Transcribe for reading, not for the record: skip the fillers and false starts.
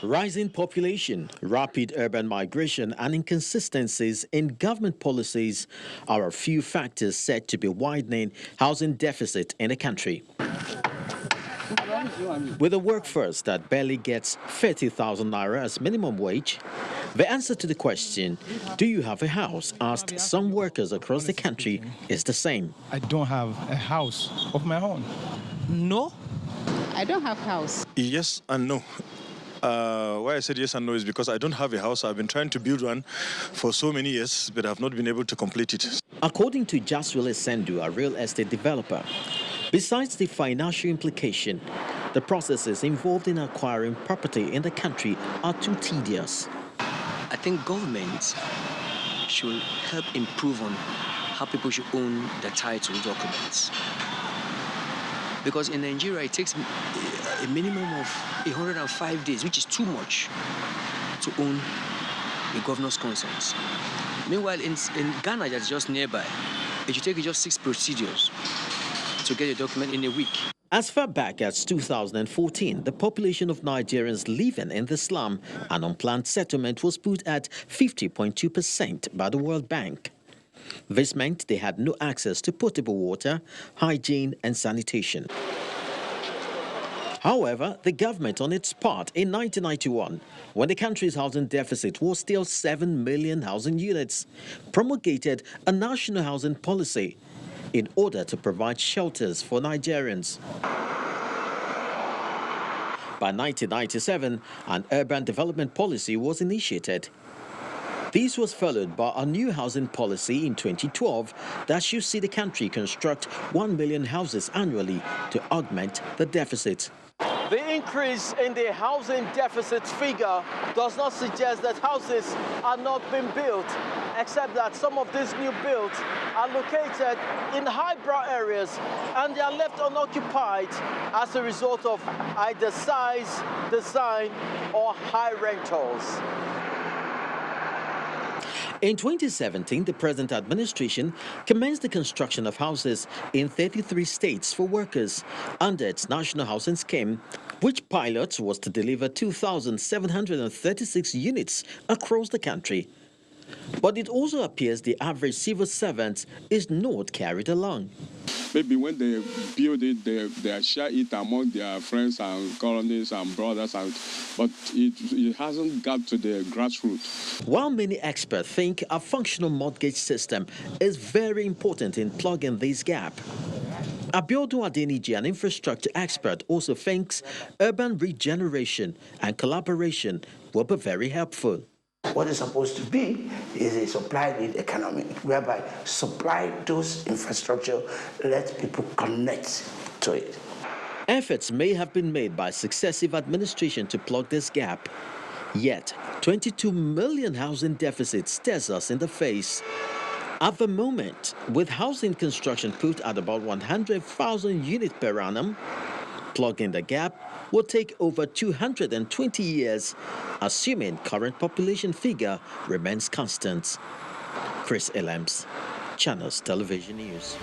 Rising population, rapid urban migration, and inconsistencies in government policies are a few factors said to be widening housing deficit in the country. With a workforce that barely gets 30,000 naira as minimum wage, the answer to the question, do you have a house, asked some workers across the country, is the same. I don't have a house of my own. No. I don't have house. Yes and no. Why I said yes and no is because I don't have a house. I've been trying to build one for so many years, but I've not been able to complete it. According to Jaswile Sendu, a real estate developer, besides the financial implication, the processes involved in acquiring property in the country are too tedious. I think government should help improve on how people should own the title documents. Because in Nigeria, it takes a minimum of 105 days, which is too much, to own the governor's consent. Meanwhile, in Ghana, that's just nearby. It should take you just 6 procedures to get a document in a week. As far back as 2014, the population of Nigerians living in the slum and unplanned settlement was put at 50.2% by the World Bank. This meant they had no access to potable water, hygiene, and sanitation. However, the government on its part in 1991, when the country's housing deficit was still 7 million housing units, promulgated a national housing policy in order to provide shelters for Nigerians. By 1997, an urban development policy was initiated. This was followed by a new housing policy in 2012 that should see the country construct 1 million houses annually to augment the deficit. The increase in the housing deficit figure does not suggest that houses are not being built, except that some of these new builds are located in highbrow areas and they are left unoccupied as a result of either size, design, or high rentals. In 2017, the present administration commenced the construction of houses in 33 states for workers under its national housing scheme, which pilot was to deliver 2,736 units across the country. But it also appears the average civil servant is not carried along. Maybe when they build it, they share it among their friends and colonies and brothers, but it hasn't got to the grassroots. While many experts think a functional mortgage system is very important in plugging this gap, Abiodun Adeniji, an infrastructure expert, also thinks urban regeneration and collaboration will be very helpful. What is supposed to be is a supply-led economy, whereby supply those infrastructure, let people connect to it. Efforts may have been made by successive administration to plug this gap. Yet, 22 million housing deficit stares us in the face. At the moment, with housing construction put at about 100,000 units per annum, plugging the gap will take over 220 years, assuming current population figure remains constant. Chris Elams, Channels Television News.